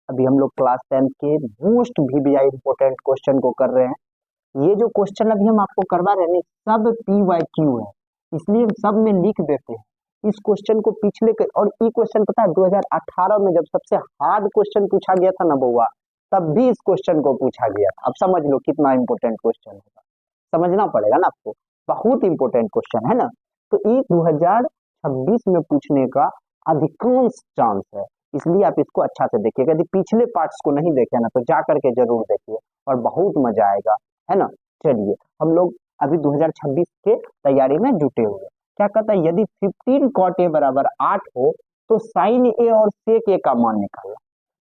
अभी हम लोग क्लास 10 के मोस्ट वीवीआई इंपोर्टेंट क्वेश्चन को कर रहे हैं। ये जो क्वेश्चन अभी हम आपको करवा रहे हैं सब PYQ है, इसलिए हम सब में लिख देते हैं इस क्वेश्चन को। पिछले और ये क्वेश्चन पता है 2018 में जब सबसे हार्ड क्वेश्चन पूछा गया था ना बउआ, तब भी इस क्वेश्चन को पूछा गया था। अब समझ लो कितना इंपोर्टेंट क्वेश्चन होगा, समझना पड़ेगा ना आपको, बहुत इंपोर्टेंट क्वेश्चन है ना। तो ये 2026 में पूछने का अधिकांश चांस है, इसलिए आप इसको अच्छा से देखिएगा। यदि पिछले पार्ट्स को नहीं देखे ना तो जा करके जरूर देखिए और बहुत मजा आएगा, है ना। चलिए हम लोग अभी 2026 के तैयारी में जुटे हुए हैं। क्या कहता है, यदि 15 cot a बराबर 8 हो तो साइन ए और सेक ए का मान निकालना।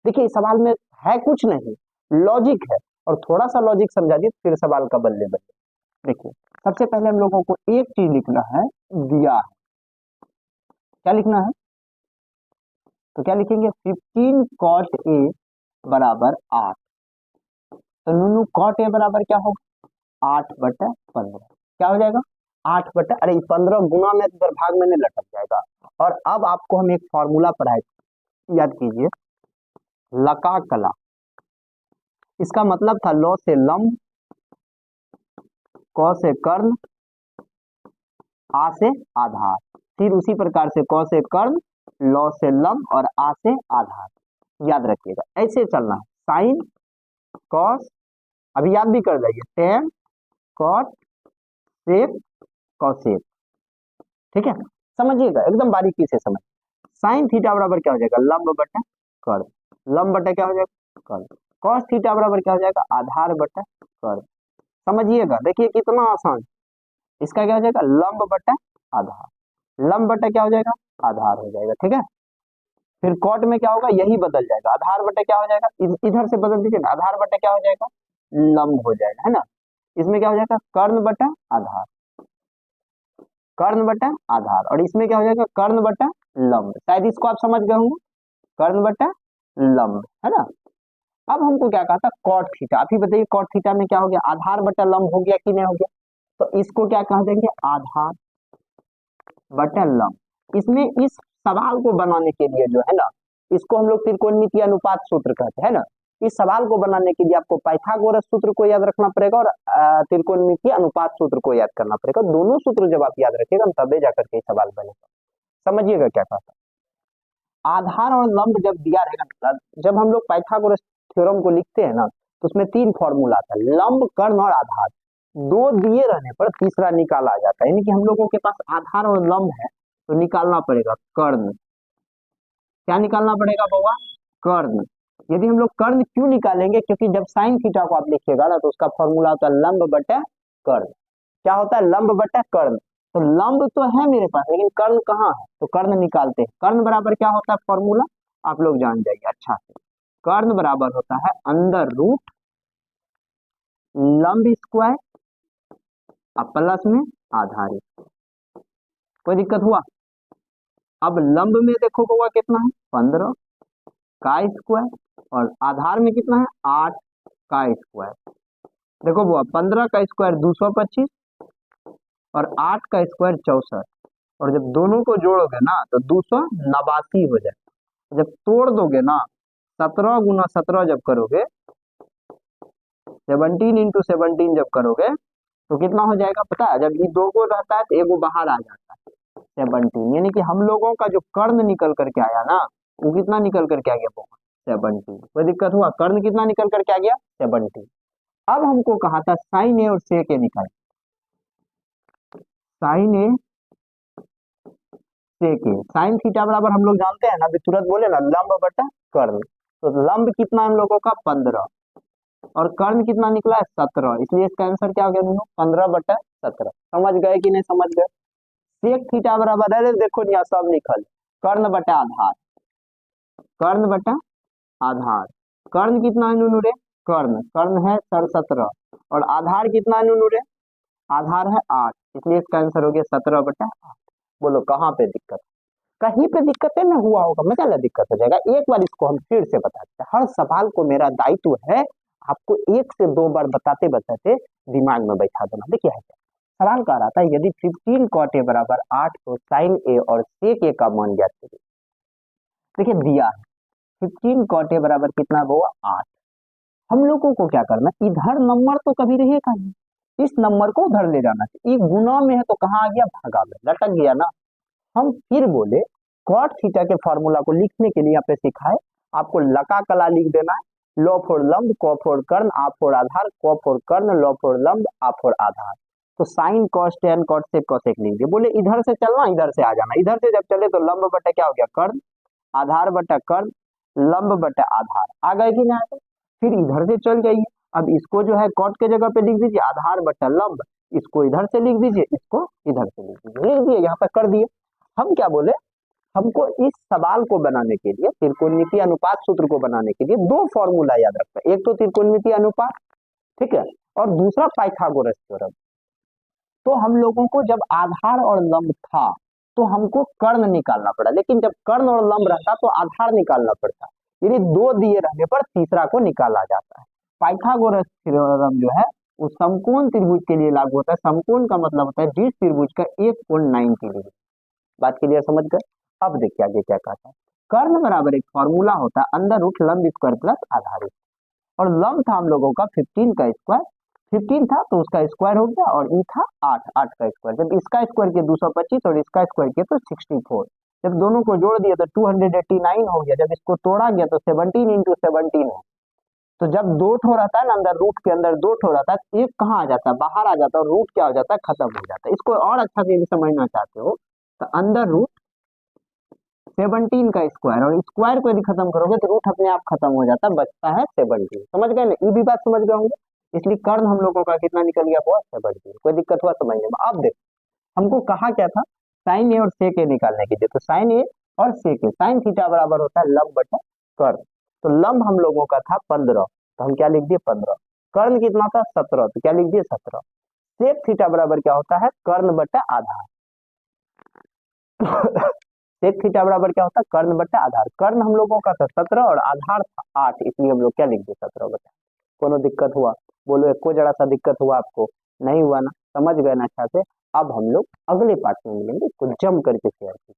देखिए सवाल में है कुछ नहीं, लॉजिक है, और थोड़ा सा लॉजिक समझा दिए फिर सवाल का बल्ले बल्ले। देखिए सबसे पहले हम लोगों को एक चीज लिखना है, दिया है। क्या लिखना है, तो क्या लिखेंगे, 15 cot a बराबर 8। तो नूनू cot a बराबर क्या होगा, 8/15। क्या हो जाएगा, 8 अरे 15 गुना में इधर भाग में नहीं लटक जाएगा। और अब आपको हम एक फॉर्मूला पढ़ाए, याद कीजिए, लका कला। इसका मतलब था लौ से लंब, क से कर्ण, आ से आधार। फिर उसी प्रकार से क से कर्ण, लौ से लंब और आ से आधार। याद रखिएगा ऐसे चलना है, साइन कॉस, अभी याद भी कर जाइए, टेन कॉट सेक कॉसेक। ठीक है, समझिएगा एकदम बारीकी से समझ। साइन थीटा बराबर क्या हो जाएगा, लंब बटा कर्ण। लंब बटा क्या हो जाएगा, कर्ण। कॉस थीटा बराबर क्या हो जाएगा, आधार बटा कर्ण। समझिएगा, देखिए कितना आसान। इसका क्या हो जाएगा, लंब बटा आधार। लंब बटा क्या हो जाएगा, आधार हो जाएगा। ठीक है, फिर कॉट में क्या होगा, यही बदल जाएगा, आधार बटा क्या हो जाएगा, इधर से बदल दीजिए ना, आधार बटा क्या हो जाएगा, लंब हो जाएगा, है ना। इसमें क्या हो जाएगा, कर्ण बटा आधार, कर्ण बटा आधार। और इसमें क्या हो जाएगा, कर्ण बटा लंब। शायद इसको आप समझ गए होंगे, कर्ण बटा लंब, है ना। अब हमको क्या कहा था, कॉट थीटा। आप ही बताइए कॉट थीटा में क्या हो गया, आधार बटा लंब हो गया कि नहीं हो गया। तो इसको क्या कह देंगे, आधार बटा लंब। इसमें इस सवाल को बनाने के लिए जो है ना, इसको हम लोग त्रिकोणमितीय अनुपात सूत्र कहते हैं ना। इस सवाल को बनाने के लिए आपको पाइथागोरस सूत्र को याद रखना पड़ेगा और त्रिकोणमितीय अनुपात सूत्र को याद करना पड़ेगा। दोनों सूत्र जब आप याद रखिएगा तबे जाकर के सवाल बनेगा। समझिएगा क्या कहता है, आधार और लंब जब दिया रहेगा, जब हम लोग पाइथागोरस थ्योरम को लिखते हैं ना, तो उसमें 3 फॉर्मूला आता है, लंब, कर्ण और आधार। 2 दिए रहने पर तीसरा निकाला आ जाता है, यानी कि हम लोगों के पास आधार और लंब है तो निकालना पड़ेगा कर्ण। क्या निकालना पड़ेगा बउआ, कर्ण। यदि हम लोग कर्ण क्यों निकालेंगे, क्योंकि जब साइन थीटा को आप लिखिएगा ना तो उसका फॉर्मूला होता है लंब बटा कर्ण। क्या होता है, लंब बटा कर्ण। तो लंब तो है मेरे पास लेकिन कर्ण कहाँ है, तो कर्ण निकालते हैं। कर्ण बराबर क्या होता है, फॉर्मूला आप लोग जान जाइए अच्छा से। कर्ण बराबर होता है अंडर रूट लंब स्क्वायर अब प्लस में आधारित। कोई दिक्कत हुआ, अब लंब में देखो बउआ कितना है, 15 का स्क्वायर, और आधार में कितना है, 8 का स्क्वायर। देखो बुआ 15 का स्क्वायर 225 और 8 का स्क्वायर 64, और जब दोनों को जोड़ोगे ना तो 289 हो जाए। जब तोड़ दोगे ना, 17 गुना 17 जब करोगे, 17 इंटू 17 जब करोगे तो कितना हो जाएगा पता है, जब ये 2 को रहता है तो एगो बाहर आ जाता है, 17। यानी कि हम लोगों का जो कर्ण निकल करके आया ना, वो कितना निकल करके आ गया, 17। कोई दिक्कत हुआ, कर्ण कितना निकल करके आ गया, 17। अब हमको कहा था साइन ए और सेक ए निकाल, साइन ए सेक ए। साइन थीटा बराबर हम लोग जानते हैं ना, अभी तुरंत बोले ना, लंब बटा कर्ण। तो लंब कितना हम लोगों का, 15, और कर्ण कितना निकला है, 17। इसलिए इसका आंसर क्या हो गया दोनों, 15/17। समझ गए कि नहीं समझ गए। सेक थीटा बराबर, अरे देखो यहाँ सब निकल, कर्ण बटा आधार, कर्ण बटा आधार। कर्ण कितना है नूनू रे, कर्ण है 17, और आधार कितना है नूनू रे, आधार है 8। इसलिए इसका आंसर हो गया 17/8। बोलो कहाँ पे दिक्कत, कहीं पे दिक्कत है ना हुआ होगा, मजा ला दिक्कत हो जाएगा। एक बार इसको हम फिर से बताते हैं, हर सवाल को मेरा दायित्व है आपको 1 से 2 बार बताते बताते दिमाग में बैठा देना। देखिए सवाल कह रहा था, यदि 15 cot a बराबर 8 तो साइन ए और सेक ए का मान ज्ञात करिए। देखिए दिया है 15 cot A बराबर कितना हुआ 8। हम लोगों को क्या करना, इधर नंबर तो कभी रहेगा नहीं, इस नंबर को उधर ले जाना चाहिए। ये गुना में है तो कहाँ आ गया, भागा में, लटक गया ना। हम फिर बोले कॉट थीटा के फॉर्मूला को लिखने के लिए यहाँ पे सिखाए, आपको लका कला लिख देना है, लॉ फोर लंब, कॉ फोर कर्ण, आ फोर आधार, कॉ फोर कर्ण, लॉ फोर लंब, आ फोर आधार। तो sine cos tan cot sec cosec लिख दिए। बोले इधर से चलना इधर से आ जाना, इधर से जब चले तो लंब बटा क्या हो गया कर्ण, आधार बटा कर्ण, लंब बटा आधार, आ गए कि ना। फिर इधर से चल जाइए, अब इसको जो है कॉट के जगह पे लिख दीजिए आधार बटा लंब, इसको इधर से लिख दीजिए, इसको इधर से लिख दीजिए, लिख दिए यहाँ पे कर दिए। हम क्या बोले, हमको इस सवाल को बनाने के लिए, त्रिकोणमितीय अनुपात सूत्र को बनाने के लिए दो फॉर्मूला याद रखना है, एक तो त्रिकोणमितीय अनुपात, ठीक है, और दूसरा पाइथागोरस थ्योरम। तो हम लोगों को जब आधार और लंब था तो हमको कर्ण निकालना पड़ा, लेकिन जब कर्ण और लंब रहता तो आधार निकालना पड़ता, यदि दो दिए रहने पर तीसरा को निकाला जाता है। पाइथागोरस थ्योरम जो है वो समकोण त्रिभुज के लिए लागू होता है। समकोण का मतलब होता है जिस त्रिभुज का एक कोण 90 डिग्री। बात क्लियर समझ गए। अब देखिए आगे क्या कहता है, कर्ण बराबर एक फॉर्मूला होता है अंडर रूट लंब स्क्वायर प्लस आधार, और लंब था हम लोगों का 15 का स्क्वायर, 15 था तो उसका स्क्वायर हो गया, और ई था 8, 8 का स्क्वायर, जब इसका स्क्वायर किया 225 और इसका स्क्वायर किया तो 64, जब दोनों को जोड़ दिया तो 289 हो गया, जब इसको तोड़ा गया तो 17 इंटू 17 है। तो जब दो ठो रहता है ना अंदर, रूट के अंदर दो ठो रहता है, एक कहाँ आ जाता है, बाहर आ जाता है, और रूट क्या हो जाता है, खत्म हो जाता है। इसको और अच्छा से यदि समझना चाहते हो तो अंदर रूट 17 का स्क्वायर, और स्क्वायर को यदि खत्म करोगे तो रूट अपने आप खत्म हो जाता है, बचता है 17। समझ गए ना, ये भी बात समझ गए होंगे। इसलिए कर्ण हम लोगों का कितना निकल गया, बहुत 17। कोई दिक्कत हुआ समझने में। अब देखो हमको कहा क्या था, साइन ए और सेक ए निकालने के लिए, तो साइन ए और सेक ए, साइन थीटा बराबर होता है लंब बटा कर्ण। तो लंब हम लोगों का था 15, तो हम क्या लिख दिए 15, कर्ण कितना था 17, तो क्या लिख दिए 17। सेक थीटा बराबर क्या होता है, कर्ण बटा आधार। सेक थीटा बराबर क्या होता है, कर्ण बटा आधार। कर्ण हम लोगों का था 17 और आधार था 8, इसलिए हम लोग क्या लिख दिए 17 बटा। कोनो दिक्कत हुआ, बोलो एक को जरा सा दिक्कत हुआ आपको, नहीं हुआ ना, समझ गए ना अच्छा से। अब हम लोग अगले पार्ट में मिलेंगे, इसको जम करके शेयर कीजिए।